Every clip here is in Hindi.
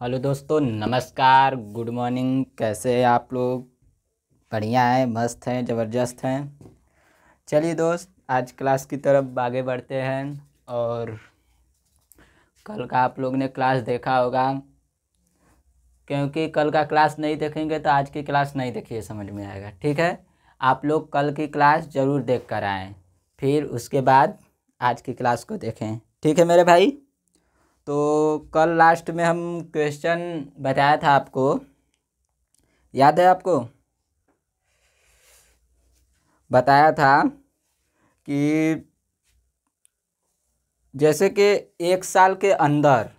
हेलो दोस्तों, नमस्कार, गुड मॉर्निंग। कैसे हैं आप लोग? बढ़िया हैं, मस्त हैं, ज़बरदस्त हैं। चलिए दोस्त, आज क्लास की तरफ आगे बढ़ते हैं। और कल का आप लोग ने क्लास देखा होगा, क्योंकि कल का क्लास नहीं देखेंगे तो आज की क्लास नहीं देखिए, समझ में आएगा। ठीक है, आप लोग कल की क्लास ज़रूर देख कर आएँ, फिर उसके बाद आज की क्लास को देखें। ठीक है मेरे भाई। तो कल लास्ट में हम क्वेश्चन बताया था आपको, याद है आपको? बताया था कि जैसे कि एक साल के अंदर,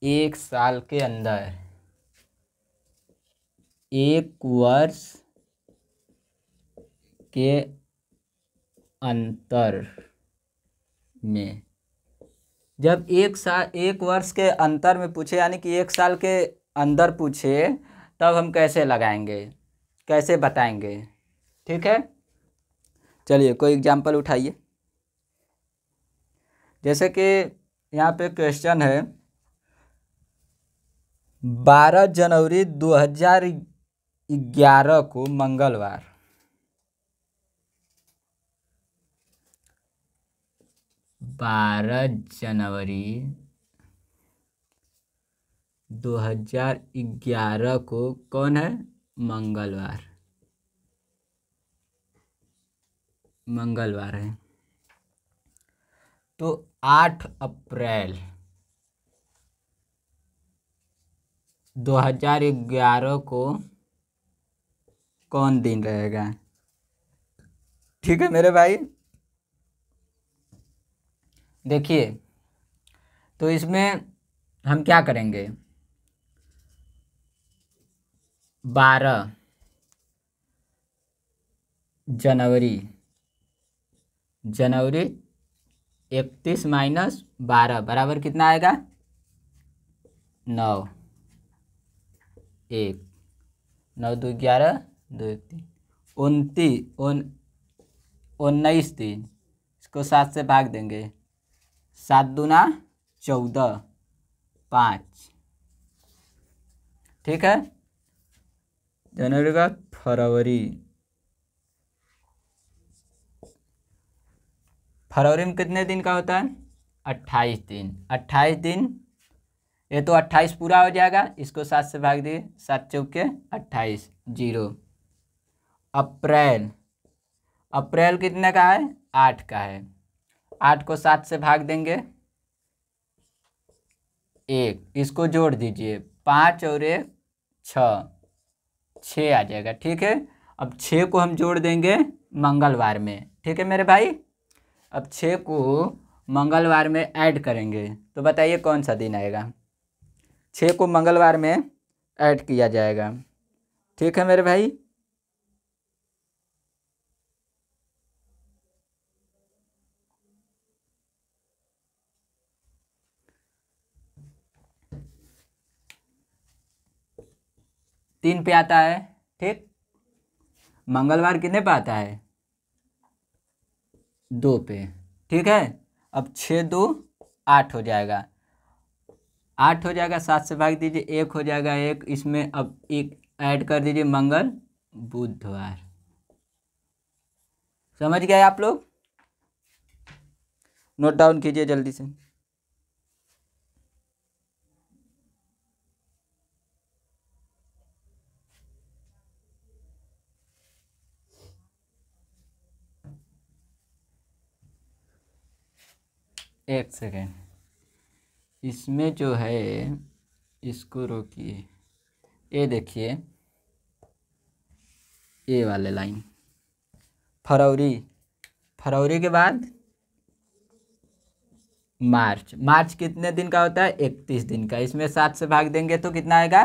एक साल के अंदर, एक वर्ष के अंतर में, जब एक वर्ष के अंतर में पूछे, यानी कि एक साल के अंदर पूछे, तब हम कैसे लगाएंगे, कैसे बताएंगे। ठीक है, चलिए कोई एग्जाम्पल उठाइए। जैसे कि यहाँ पे क्वेश्चन है 12 जनवरी 2011 को मंगलवार, 12 जनवरी 2011 को कौन है? मंगलवार, मंगलवार है। तो 8 अप्रैल 2011 को कौन दिन रहेगा? ठीक है मेरे भाई, देखिए, तो इसमें हम क्या करेंगे? 12 जनवरी, जनवरी 31 माइनस 12 बराबर कितना आएगा? 9, 1, 9 2 11, 2 1 3, 19 दिन। इसको 7 से भाग देंगे, 7 दूना 14, 5। ठीक है, जनवरी का फरवरी, फरवरी में कितने दिन का होता है? 28 दिन, 28 दिन। ये तो 28 पूरा हो जाएगा, इसको 7 से भाग दिए, 7 चौके 28, 0। अप्रैल, अप्रैल कितने का है? 8 का है। 8 को 7 से भाग देंगे, 1, इसको जोड़ दीजिए, 5 और 1 6, 6 आ जाएगा। ठीक है, अब 6 को हम जोड़ देंगे मंगलवार में। ठीक है मेरे भाई, अब 6 को मंगलवार में ऐड करेंगे, तो बताइए कौन सा दिन आएगा? 6 को मंगलवार में ऐड किया जाएगा। ठीक है मेरे भाई, तीन पे आता है। ठीक, मंगलवार कितने पे आता है? 2 पे। ठीक है, अब 6 2 8 हो जाएगा, 8 हो जाएगा, 7 से भाग दीजिए, 1 हो जाएगा, 1, इसमें अब 1 ऐड कर दीजिए, मंगल बुधवार। समझ गए आप लोग? नोट डाउन कीजिए जल्दी से। एक सेकेंड, इसमें जो है, इसको रोकिए, ये देखिए, ये वाले लाइन, फरवरी, फरवरी के बाद मार्च, मार्च कितने दिन का होता है? 31 दिन का। इसमें 7 से भाग देंगे तो कितना आएगा?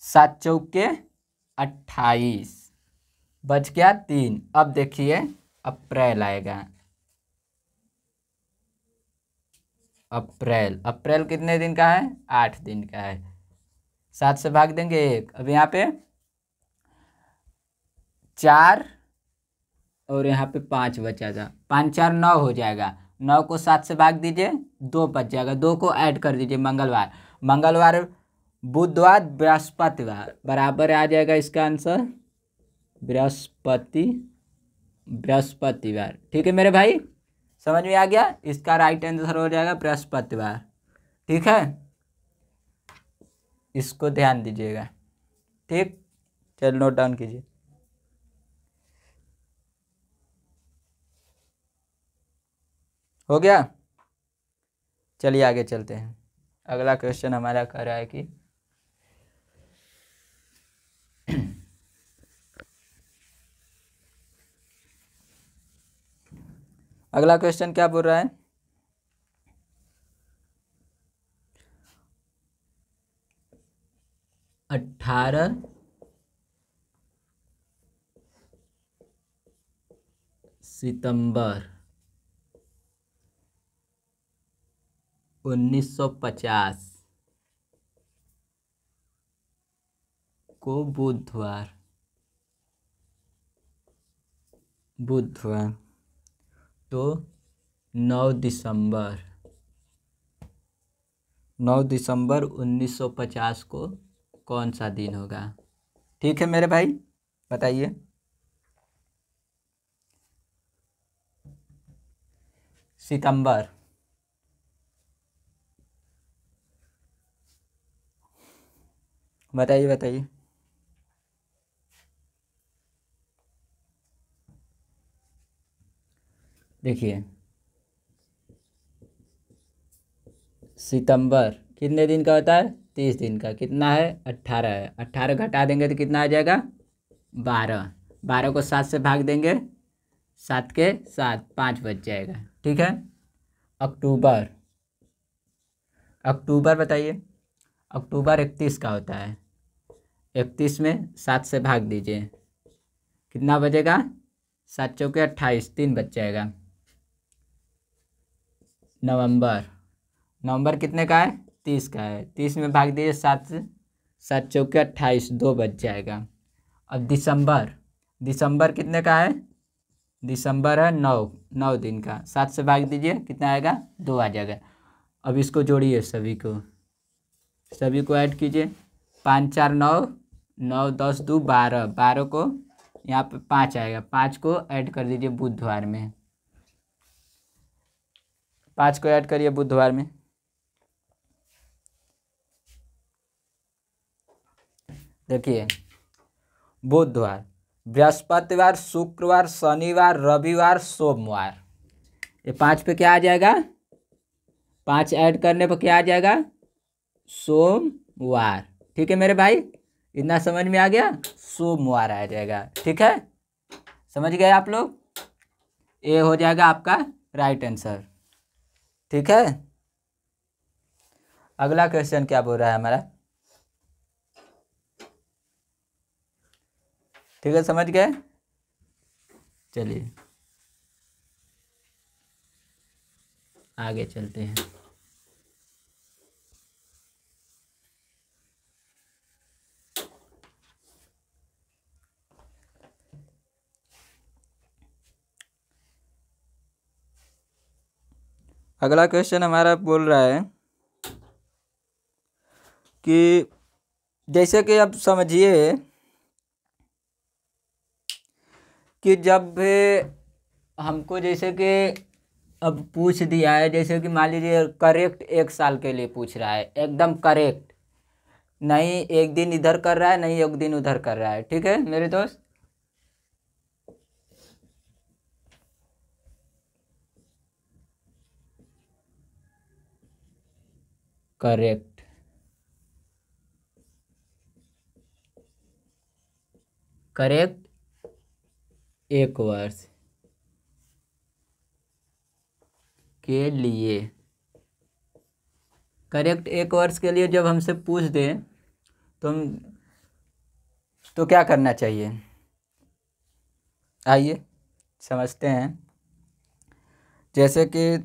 7 चौके 28, बच गया 3। अब देखिए अप्रैल आएगा, अप्रैल, अप्रैल कितने दिन का है? 8 दिन का है। 7 से भाग देंगे 1, अब यहाँ पे 4 और यहाँ पे 5 बचा था, 5 4 9 हो जाएगा। 9 को 7 से भाग दीजिए, 2 बच जाएगा, 2 को ऐड कर दीजिए मंगलवार। मंगलवार, बुधवार, बृहस्पतिवार बराबर आ जाएगा इसका आंसर बृहस्पतिवार। ठीक है मेरे भाई, समझ में आ गया? इसका राइट आंसर हो जाएगा बृहस्पतिवार। ठीक है, इसको ध्यान दीजिएगा। ठीक, चल नोट डाउन कीजिए। हो गया? चलिए आगे चलते हैं। अगला क्वेश्चन हमारा कह रहा है कि अगला क्वेश्चन क्या बोल रहा है? 18 सितंबर 1950 को बुधवार तो 9 दिसंबर 1950 को कौन सा दिन होगा? ठीक है मेरे भाई, बताइए। सितंबर, बताइए बताइए। देखिए, सितंबर कितने दिन का होता है? 30 दिन का। कितना है? 18 है। 18 घटा देंगे तो कितना आ जाएगा? 12। 12 को 7 से भाग देंगे, 7 के 7, 5 बच जाएगा। ठीक है। अक्टूबर, अक्टूबर बताइए। अक्टूबर 31 का होता है। 31 में 7 से भाग दीजिए, कितना बचेगा? 7 चौके 28, 3 बच जाएगा। नवंबर, नवंबर कितने का है? 30 का है। 30 में भाग दीजिए 7 से, 7 चौके 28, 2 बच जाएगा। अब दिसंबर, दिसंबर कितने का है? दिसंबर है 9 दिन का। 7 से भाग दीजिए, कितना आएगा? 2 आ जाएगा। अब इसको जोड़िए, सभी को ऐड कीजिए। 5 4 9, 9 10 2 12, 12 को यहाँ पे 5 आएगा, 5 को ऐड कर दीजिए बुधवार में। 5 को ऐड करिए बुधवार में। देखिए, बुधवार, बृहस्पतिवार, शुक्रवार, शनिवार, रविवार, सोमवार, ये 5 पे क्या आ जाएगा? 5 ऐड करने पर क्या आ जाएगा? सोमवार। ठीक है मेरे भाई, इतना समझ में आ गया? सोमवार आ जाएगा। ठीक है, समझ गए आप लोग? ये हो जाएगा आपका राइट आंसर। ठीक है, अगला क्वेश्चन क्या बोल रहा है हमारा? ठीक है, समझ गए? चलिए आगे चलते हैं। अगला क्वेश्चन हमारा बोल रहा है कि जैसे कि अब समझिए कि जब हमको जैसे कि अब पूछ दिया है, जैसे कि मान लीजिए करेक्ट 1 साल के लिए पूछ रहा है, एकदम करेक्ट, नहीं एक दिन इधर कर रहा है, नहीं एक दिन उधर कर रहा है। ठीक है मेरे दोस्त, करेक्ट करेक्ट 1 वर्ष के लिए, करेक्ट 1 वर्ष के लिए जब हमसे पूछ दें तो हम तो क्या करना चाहिए? आइए समझते हैं। जैसे कि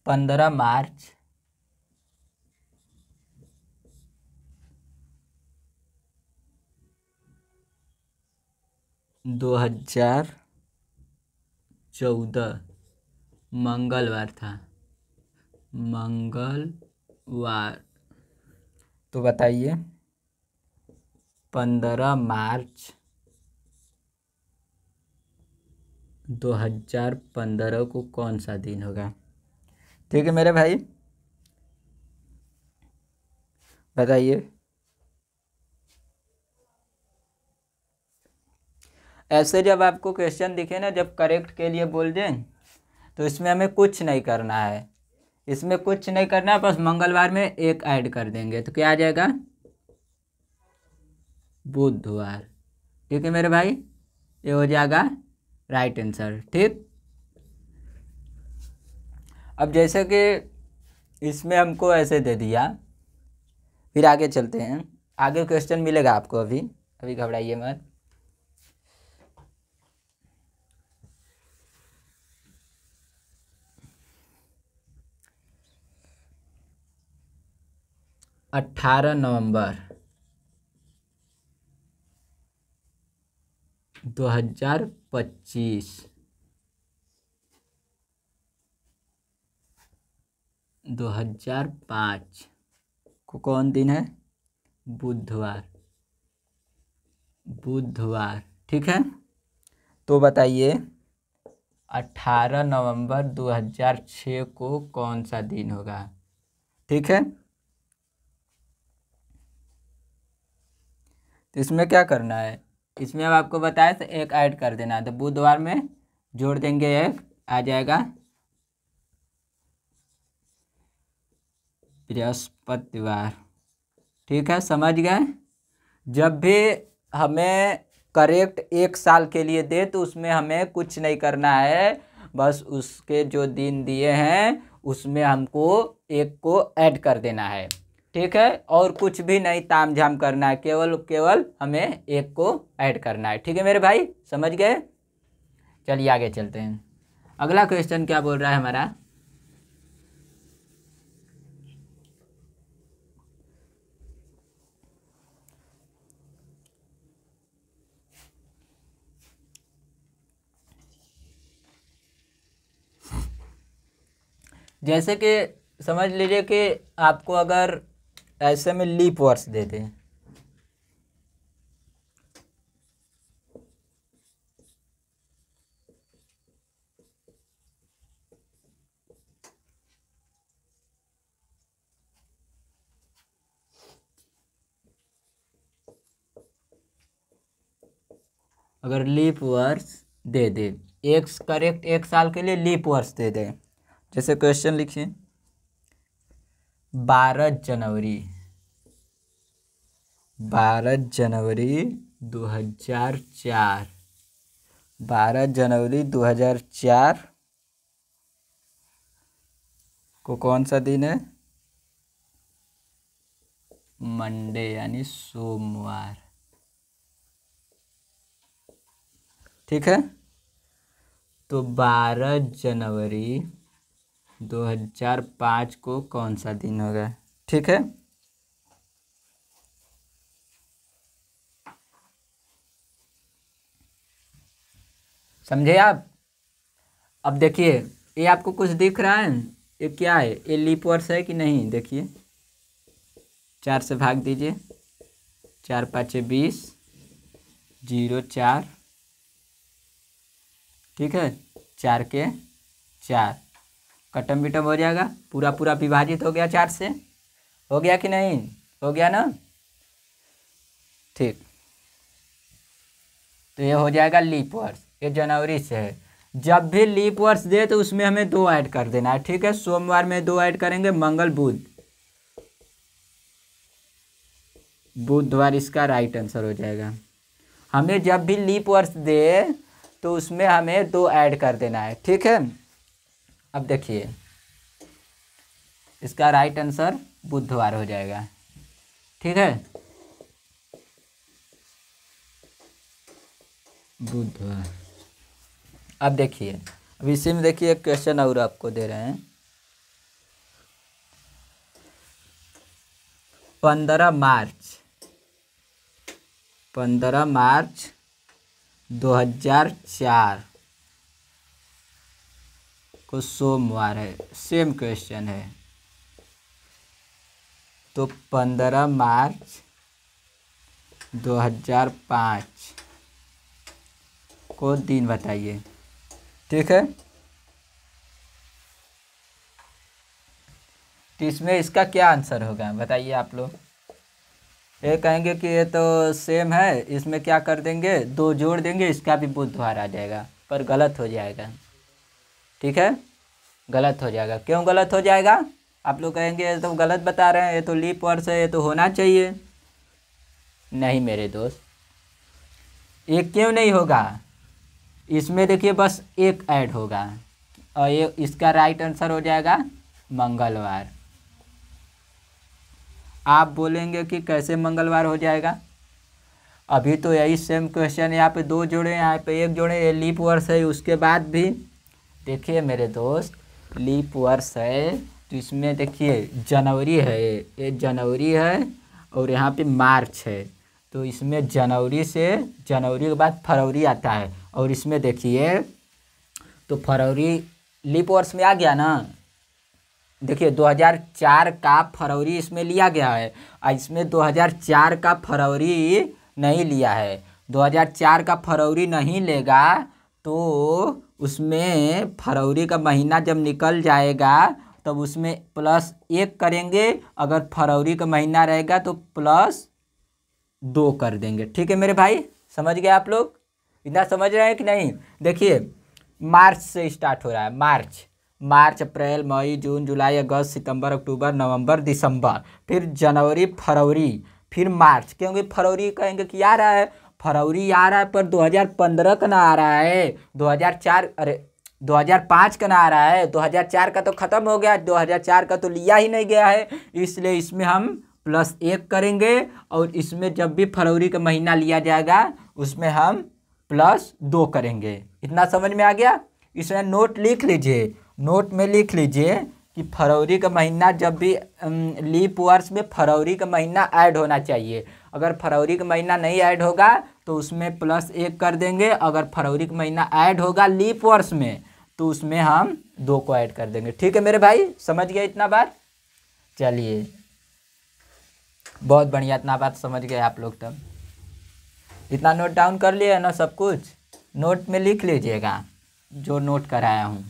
पंद्रह मार्च 2014 मंगलवार था, मंगलवार। तो बताइए 15 मार्च 2015 को कौन सा दिन होगा? ठीक है मेरे भाई, बताइए। ऐसे जब आपको क्वेश्चन दिखे ना, जब करेक्ट के लिए बोल दें, तो इसमें हमें कुछ नहीं करना है, इसमें कुछ नहीं करना है, बस मंगलवार में एक ऐड कर देंगे तो क्या आ जाएगा? बुधवार। ठीक है मेरे भाई, ये हो जाएगा राइट आंसर। ठीक, अब जैसे कि इसमें हमको ऐसे दे दिया, फिर आगे चलते हैं, आगे क्वेश्चन मिलेगा आपको, अभी अभी घबराइए मत। अट्ठारह नवंबर 2025 2005 को कौन दिन है? बुधवार, बुधवार। ठीक है, तो बताइए 18 नवंबर 2006 को कौन सा दिन होगा? ठीक है, तो इसमें क्या करना है, इसमें अब आपको बताया तो एक ऐड कर देना है, तो बुधवार में जोड़ देंगे एक, आ जाएगा बृहस्पतिवार। ठीक है, समझ गए? जब भी हमें करेक्ट एक साल के लिए दे तो उसमें हमें कुछ नहीं करना है, बस उसके जो दिन दिए हैं उसमें हमको एक को ऐड कर देना है। ठीक है, और कुछ भी नहीं ताम झाम करना है, केवल केवल हमें एक को ऐड करना है। ठीक है मेरे भाई, समझ गए? चलिए आगे चलते हैं, अगला क्वेश्चन क्या बोल रहा है हमारा? जैसे कि समझ लीजिए कि आपको अगर ऐसे में लीप वर्ष दे दें, अगर लीप वर्ष दे दे, एक करेक्ट एक साल के लिए लीप वर्ष दे दे, जैसे क्वेश्चन लिखिए 12 जनवरी 2004, 12 जनवरी 2004 को कौन सा दिन है? मंडे यानी सोमवार। ठीक है, तो 12 जनवरी 2005 को कौन सा दिन होगा? ठीक है, समझे आप? अब देखिए, ये आपको कुछ दिख रहा है, ये क्या है? ये लीप वर्ष है कि नहीं? देखिए 4 से भाग दीजिए, 4 5 20, 0 4। ठीक है, 4 के 4, कटम बिटम हो जाएगा, पूरा पूरा विभाजित हो गया 4 से, हो गया कि नहीं? हो गया ना? ठीक, तो ये हो जाएगा लीप वर्ष, ये जनवरी से है। जब भी लीप वर्ष दे तो उसमें हमें 2 ऐड कर देना है। ठीक है, सोमवार में 2 ऐड करेंगे, मंगल बुध, बुधवार इसका राइट आंसर हो जाएगा। हमें जब भी लीप वर्ष दे तो उसमें हमें 2 ऐड कर देना है। ठीक है, अब देखिए इसका राइट आंसर बुधवार हो जाएगा। ठीक है, बुधवार। अब देखिए, अब इसी में देखिए एक क्वेश्चन और आपको दे रहे हैं, 15 मार्च 2004 को सोमवार है, सेम क्वेश्चन है। तो 15 मार्च 2005 को दिन बताइए। ठीक है, तो इसमें इसका क्या आंसर होगा बताइए आप लोग। ये कहेंगे कि ये तो सेम है, इसमें क्या कर देंगे, 2 जोड़ देंगे, इसका भी बुधवार आ जाएगा, पर गलत हो जाएगा। ठीक है, गलत हो जाएगा। क्यों गलत हो जाएगा? आप लोग कहेंगे ये तो गलत बता रहे हैं, ये तो लीप वर्ष है, ये तो होना चाहिए। नहीं मेरे दोस्त, ये क्यों नहीं होगा? इसमें देखिए बस एक ऐड होगा और ये इसका राइट आंसर हो जाएगा मंगलवार। आप बोलेंगे कि कैसे मंगलवार हो जाएगा? अभी तो यही सेम क्वेश्चन, यहाँ पे 2 जोड़े, यहाँ पे 1 जोड़े, ये लीप वर्ष है। उसके बाद भी देखिए मेरे दोस्त, लीप वर्ष है तो इसमें देखिए जनवरी है, ये जनवरी है और यहाँ पे मार्च है। तो इसमें जनवरी के बाद फरवरी आता है और इसमें देखिए तो फरवरी लीप वर्ष में आ गया ना। देखिए 2004 का फरवरी इसमें लिया गया है और इसमें 2004 का फरवरी नहीं लिया है। 2004 का फरवरी नहीं लेगा तो उसमें फरवरी का महीना जब निकल जाएगा तब उसमें +1 करेंगे, अगर फरवरी का महीना रहेगा तो +2 कर देंगे। ठीक है मेरे भाई, समझ गए आप लोग? इतना समझ रहे हैं कि नहीं? देखिए मार्च से स्टार्ट हो रहा है, मार्च अप्रैल मई जून जुलाई अगस्त सितंबर अक्टूबर नवंबर दिसंबर, फिर जनवरी फरवरी, फिर मार्च। क्योंकि फरवरी कहेंगे कि आ रहा है, फरवरी आ रहा है पर 2015 का ना आ रहा है, 2005 का ना आ रहा है, 2004 का तो ख़त्म हो गया, 2004 का तो लिया ही नहीं गया है। इसलिए इसमें हम +1 करेंगे और इसमें जब भी फरवरी का महीना लिया जाएगा उसमें हम +2 करेंगे। इतना समझ में आ गया? इसमें नोट लिख लीजिए, नोट में लिख लीजिए कि फरवरी का महीना जब भी लीप वर्ष में फरवरी का महीना ऐड होना चाहिए। अगर फरवरी का महीना नहीं ऐड होगा तो उसमें +1 कर देंगे, अगर फरवरी का महीना ऐड होगा लीप वर्ष में तो उसमें हम 2 को ऐड कर देंगे। ठीक है मेरे भाई, समझ गए इतना बात? चलिए बहुत बढ़िया, इतना बात समझ गए आप लोग। तब इतना नोट डाउन कर लिए ना, सब कुछ नोट में लिख लीजिएगा जो नोट कराया हूँ।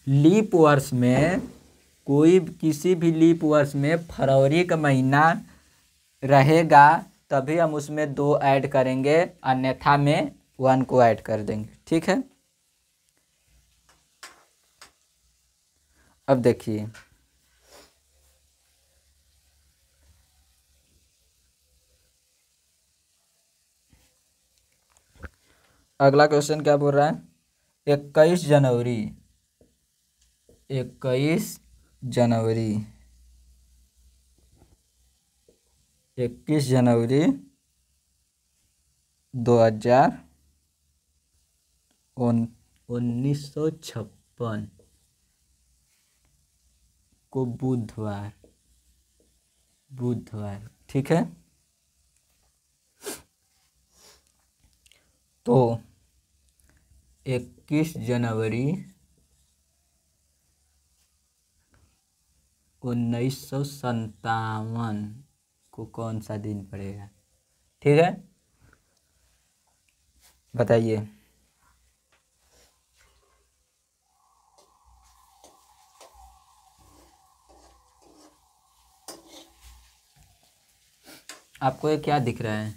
लीप वर्ष में किसी भी लीप वर्ष में फरवरी का महीना रहेगा तभी हम उसमें 2 ऐड करेंगे, अन्यथा में 1 को ऐड कर देंगे। ठीक है, अब देखिए अगला क्वेश्चन क्या बोल रहा है। 21 जनवरी 21 जनवरी 1956 को बुधवार, ठीक है। तो 21 जनवरी 1957 को कौन सा दिन पड़ेगा? ठीक है, बताइए। आपको ये क्या दिख रहा है?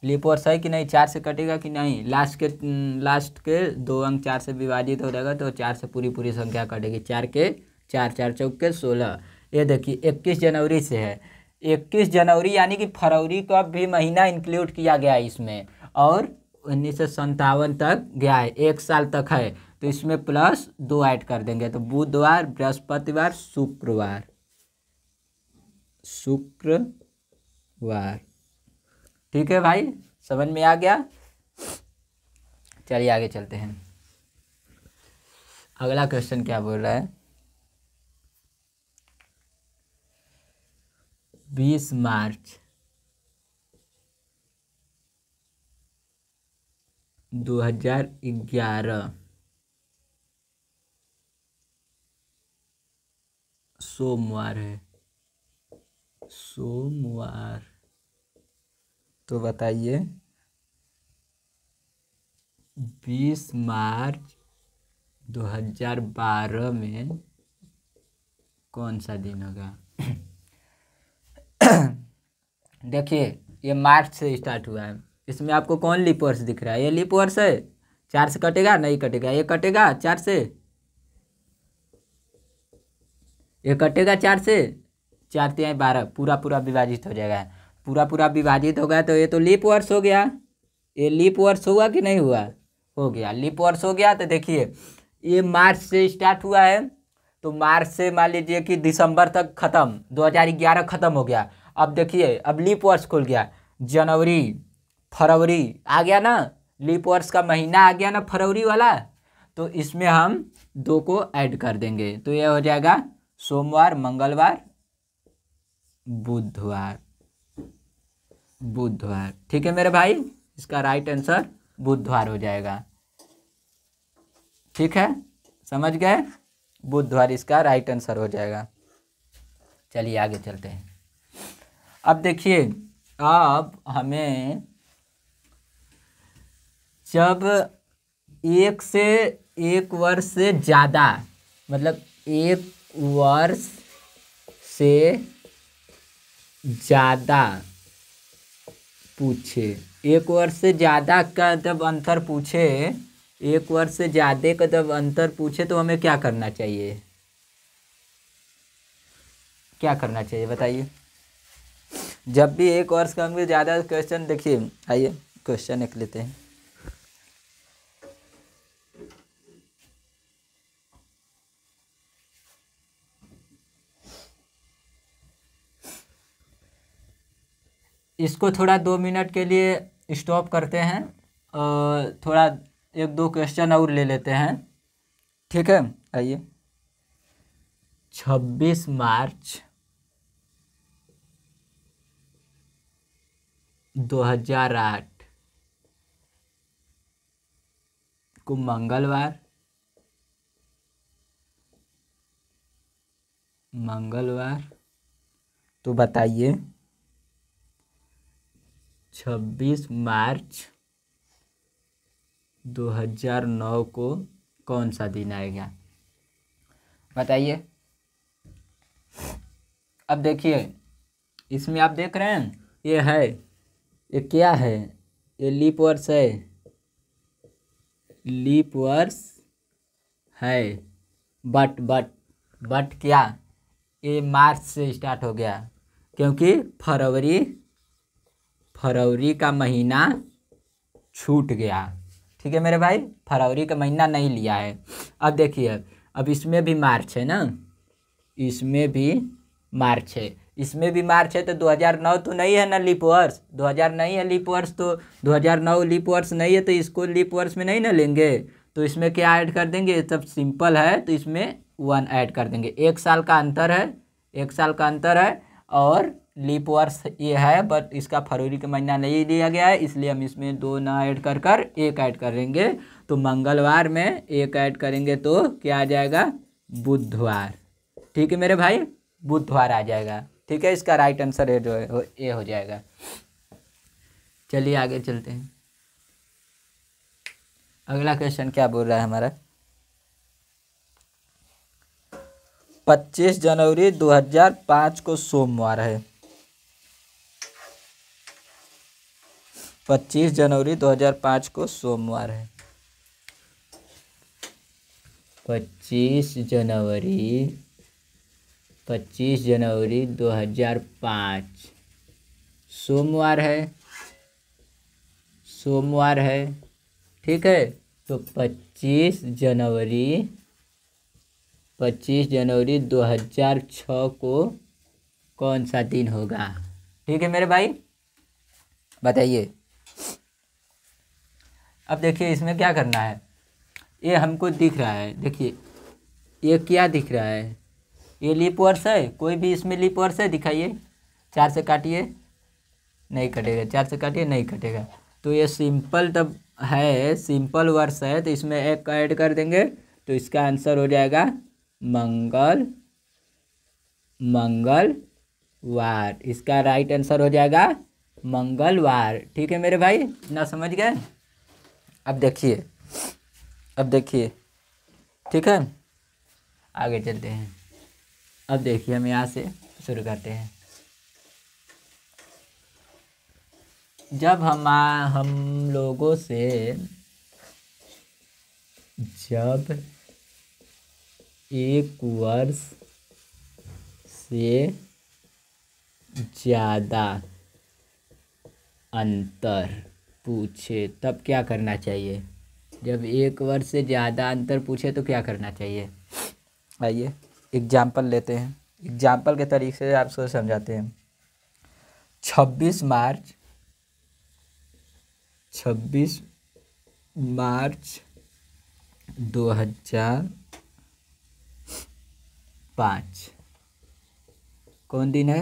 लीप वर्ष है कि नहीं? 4 से कटेगा कि नहीं? लास्ट के 2 अंक 4 से विभाजित हो जाएगा तो 4 से पूरी संख्या कटेगी। 4 के 4, 4 चौके 16। ये देखिए 21 जनवरी से है, 21 जनवरी यानी कि फरवरी का भी महीना इंक्लूड किया गया है इसमें, और 1957 तक गया है, 1 साल तक है, तो इसमें +2 ऐड कर देंगे। तो बुधवार, बृहस्पतिवार, शुक्रवार। ठीक है भाई, समझ में आ गया? चलिए आगे चलते हैं। अगला क्वेश्चन क्या बोल रहा है। 20 मार्च 2011 सोमवार है, सोमवार। तो बताइए 20 मार्च 2012 में कौन सा दिन होगा? देखिए ये मार्च से स्टार्ट हुआ है, इसमें आपको कौन लीप वर्ष दिख रहा है? ये लीप वर्ष है, 4 से कटेगा? नहीं कटेगा। ये कटेगा 4 से? ये कटेगा 4 से? 4 तिहाई 12, पूरा पूरा विभाजित हो जाएगा। पूरा पूरा विभाजित हो गया तो ये तो लीप वर्ष हो गया। ये लीप वर्ष हुआ कि नहीं हुआ? हो गया, लीप वर्ष हो गया। तो देखिए ये मार्च से स्टार्ट हुआ है, तो मार्च से मान लीजिए कि दिसंबर तक ख़त्म, 2011 ख़त्म हो गया। अब देखिए अब लीप वर्ष खुल गया, जनवरी फरवरी आ गया ना, लीप वर्ष का महीना आ गया ना फरवरी वाला। तो इसमें हम 2 को ऐड कर देंगे, तो यह हो जाएगा सोमवार, मंगलवार, बुधवार। बुधवार, ठीक है मेरे भाई, इसका राइट आंसर बुधवार हो जाएगा। ठीक है, समझ गए? बुधवार इसका राइट आंसर हो जाएगा। चलिए आगे चलते हैं। अब देखिए, अब हमें जब एक वर्ष से ज़्यादा, मतलब 1 वर्ष से ज़्यादा पूछे, 1 वर्ष से ज़्यादा का जब अंतर पूछे, 1 वर्ष से ज़्यादा का जब अंतर पूछे तो हमें क्या करना चाहिए? क्या करना चाहिए बताइए? जब भी 1 वर्ष का अंक ज़्यादा क्वेश्चन, देखिए आइए क्वेश्चन लिख लेते हैं। इसको थोड़ा 2 मिनट के लिए स्टॉप करते हैं और थोड़ा 1-2 क्वेश्चन और ले लेते हैं। ठीक है, आइए। 26 मार्च 2008 को मंगलवार तो बताइए 26 मार्च 2009 को कौन सा दिन आएगा? बताइए। अब देखिए इसमें आप देख रहे हैं, ये है, ये क्या है? ये लीप वर्ष है, लीप वर्ष है। बट क्या? ये मार्च से स्टार्ट हो गया, क्योंकि फरवरी का महीना छूट गया। ठीक है मेरे भाई, फरवरी का महीना नहीं लिया है। अब देखिए, अब इसमें भी मार्च है ना, इसमें भी मार्च है, इसमें भी मार्च है, तो 2009 तो नहीं है ना लीप वर्ष, 2000 नहीं है लीप वर्ष, तो 2009 लीप वर्ष नहीं है, तो इसको लीप वर्ष में नहीं ना लेंगे। तो इसमें क्या ऐड कर देंगे? ये सब सिंपल है, तो इसमें 1 ऐड कर देंगे। 1 साल का अंतर है, 1 साल का अंतर है, और लीप वर्ष ये है, बट इसका फरवरी का महीना नहीं लिया गया है, इसलिए हम इसमें 2 ना ऐड कर 1 ऐड करेंगे। तो मंगलवार में 1 ऐड करेंगे तो क्या आ जाएगा? बुधवार। ठीक है मेरे भाई, बुधवार आ जाएगा। ठीक है, इसका राइट आंसर है जो है ये हो जाएगा। चलिए आगे चलते हैं। अगला क्वेश्चन क्या बोल रहा है हमारा? 25 जनवरी 2005 को सोमवार है। 25 जनवरी 2005 को सोमवार है। 25 जनवरी 2005 सोमवार है। ठीक है, तो 25 जनवरी 2006 को कौन सा दिन होगा? ठीक है मेरे भाई, बताइए। अब देखिए इसमें क्या करना है, ये हमको दिख रहा है, देखिए ये क्या दिख रहा है? ये लीप वर्ष है, कोई भी इसमें लीप वर्ष है दिखाइए। 4 से काटिए, नहीं कटेगा। 4 से काटिए, नहीं कटेगा। तो ये सिंपल तब है, सिंपल वर्ष है, तो इसमें एक का ऐड कर देंगे तो इसका आंसर हो जाएगा मंगल, मंगलवार। इसका राइट आंसर हो जाएगा मंगलवार। ठीक है मेरे भाई, ना समझ गए। अब देखिए, अब देखिए, ठीक है, आगे चलते हैं। अब देखिए हम यहाँ से शुरू करते हैं। जब हम लोगों से जब एक वर्ष से ज़्यादा अंतर पूछे तब क्या करना चाहिए? जब एक वर्ष से ज़्यादा अंतर पूछे तो क्या करना चाहिए? आइए एग्जाम्पल लेते हैं, एग्जाम्पल के तरीके से आपको समझाते हैं। 26 मार्च 2005 कौन दिन है?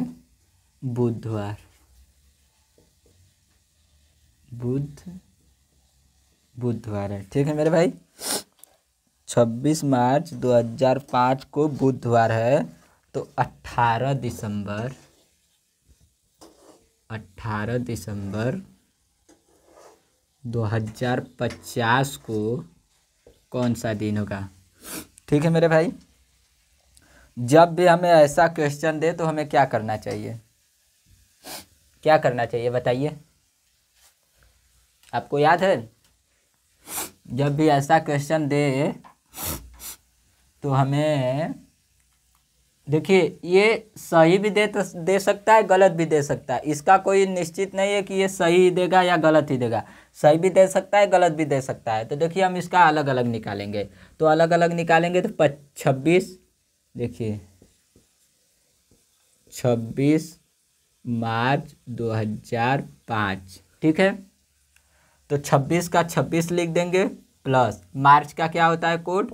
बुधवार, बुधवार है। ठीक है मेरे भाई, 26 मार्च 2005 को बुधवार है, तो 18 दिसंबर 2050 को कौन सा दिन होगा? ठीक है मेरे भाई, जब भी हमें ऐसा क्वेश्चन दे तो हमें क्या करना चाहिए? क्या करना चाहिए बताइए, आपको याद है? जब भी ऐसा क्वेश्चन दे तो हमें, देखिए ये सही भी दे सकता है, गलत भी दे सकता है। इसका कोई निश्चित नहीं है कि ये सही देगा या गलत ही देगा। सही भी दे सकता है, गलत भी दे सकता है। तो देखिए हम इसका अलग अलग निकालेंगे, तो अलग अलग निकालेंगे तो 26, देखिए 26 मार्च 2005, ठीक है। तो 26 का 26 लिख देंगे, प्लस मार्च का क्या होता है कोड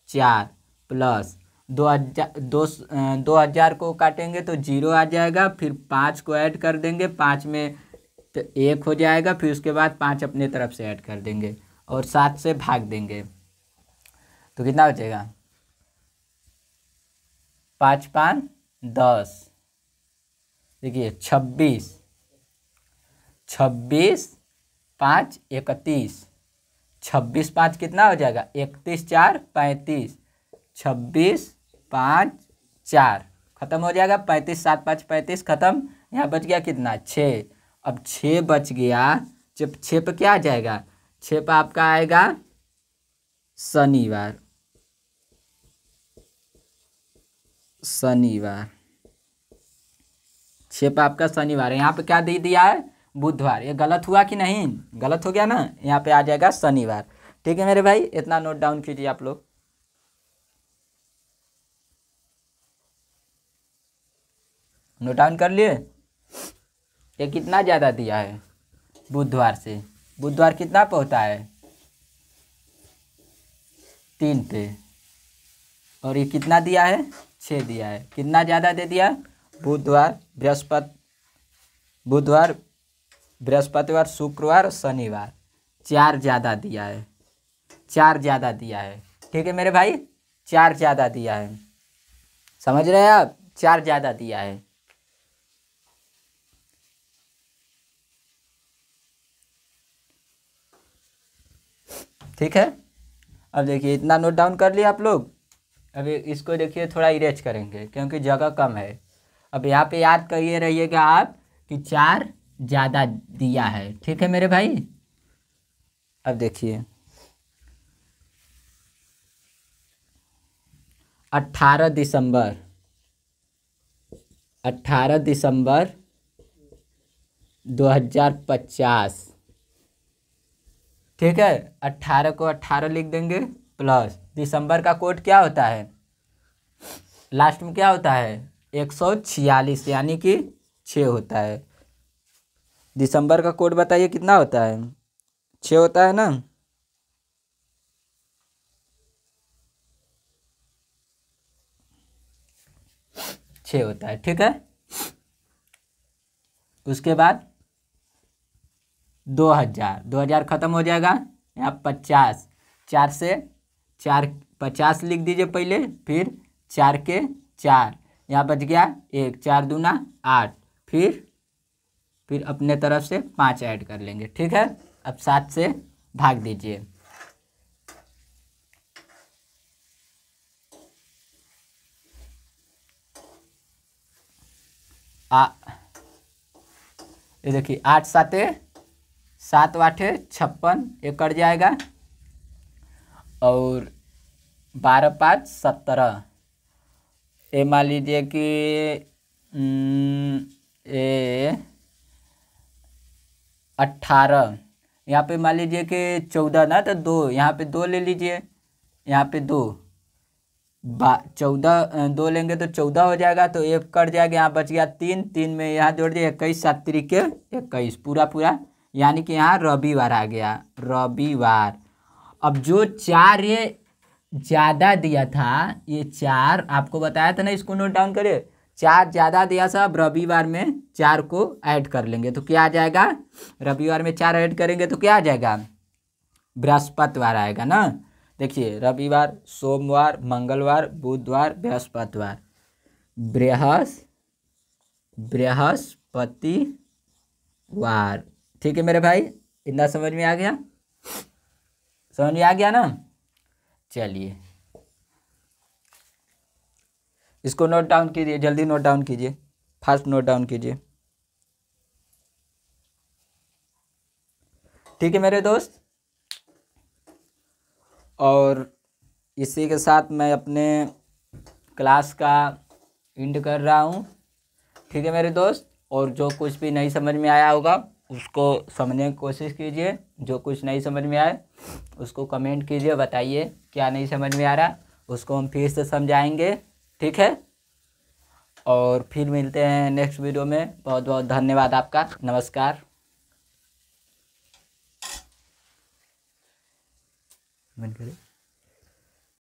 4, प्लस 2000 को काटेंगे तो 0 आ जाएगा, फिर 5 को ऐड कर देंगे, 5 में तो 1 हो जाएगा, फिर उसके बाद 5 अपने तरफ से ऐड कर देंगे और 7 से भाग देंगे तो कितना बचेगा? 5 5 10। देखिए 26 5 31, 26 5 कितना हो जाएगा? 31 4 35, 26 5 4 खत्म हो जाएगा, 35 7 5 35 खत्म। यहाँ बच गया कितना? 6। अब 6 बच गया, जब 6 पे क्या आ जाएगा? 6 पे आपका आएगा शनिवार, शनिवार 6 पे आपका शनिवार है। यहाँ पे क्या दे दिया है? बुधवार। ये गलत हुआ कि नहीं? गलत हो गया ना, यहाँ पे आ जाएगा शनिवार। ठीक है मेरे भाई, इतना नोट डाउन कीजिए आप लोग। नोट डाउन कर लिए? ये कितना ज़्यादा दिया है बुधवार से? बुधवार कितना पे होता है? 3 पे। और ये कितना दिया है? 6 दिया है। कितना ज़्यादा दे दिया? बुधवार बृहस्पतिवार शुक्रवार शनिवार 4 ज़्यादा दिया है, 4 ज़्यादा दिया है। ठीक है मेरे भाई, 4 ज़्यादा दिया है, समझ रहे हैं आप? 4 ज़्यादा दिया है। ठीक है, अब देखिए इतना नोट डाउन कर लिया आप लोग। अभी इसको देखिए थोड़ा इरेज करेंगे क्योंकि जगह कम है। अब यहाँ पे याद करिए रहिएगा आप कि 4 ज़्यादा दिया है। ठीक है मेरे भाई, अब देखिए 18 दिसंबर 2050, ठीक है। 18 को 18 लिख देंगे, प्लस दिसंबर का कोड क्या होता है? लास्ट में क्या होता है? 146, यानी कि 6 होता है। दिसंबर का कोड बताइए कितना होता है? 6 होता है ना। छः होता है, ठीक है। उसके बाद 2000, 2000 ख़त्म हो जाएगा। यहाँ 50, 4 से 4, 50 लिख दीजिए पहले, फिर 4 के 4, यहाँ बच गया 1, 4 दूना 8, फिर अपने तरफ से 5 ऐड कर लेंगे। ठीक है, अब 7 से भाग दीजिए। ये देखिए 8 7 7 8 56, ये कट जाएगा। और 12 5 17, ये मान लीजिए कि ये 18, यहाँ पे मान लीजिए कि 14 ना, तो 2 यहाँ पे 2 ले लीजिए, यहाँ पे 2, 14 2 लेंगे तो 14 हो जाएगा, तो 1 कट जाएगा, यहाँ बच गया 3, 3 में यहाँ जोड़ दिए 21, 7 तरीके 21, पूरा, यानी कि यहाँ रविवार आ गया, रविवार। अब जो 4 ये ज़्यादा दिया था, ये 4 आपको बताया था ना, इसको नोट डाउन करिए। 4 ज़्यादा दिया था, अब रविवार में 4 को ऐड कर लेंगे तो क्या आ जाएगा, रविवार में 4 ऐड करेंगे तो क्या आ जाएगा, बृहस्पतिवार आएगा ना। देखिए रविवार, सोमवार, मंगलवार, बुधवार, बृहस्पतिवार, बृहस्पतिवार। ठीक है मेरे भाई, इतना समझ में आ गया, समझ में आ गया ना। चलिए इसको नोट डाउन कीजिए, जल्दी नोट डाउन कीजिए, फास्ट नोट डाउन कीजिए। ठीक है मेरे दोस्त, और इसी के साथ मैं अपने क्लास का एंड कर रहा हूँ। ठीक है मेरे दोस्त, और जो कुछ भी नहीं समझ में आया होगा उसको समझने की कोशिश कीजिए, जो कुछ नहीं समझ में आए उसको कमेंट कीजिए, बताइए क्या नहीं समझ में आ रहा, उसको हम फिर से समझाएंगे। ठीक है, और फिर मिलते हैं नेक्स्ट वीडियो में। बहुत बहुत धन्यवाद आपका, नमस्कार। बंद करें।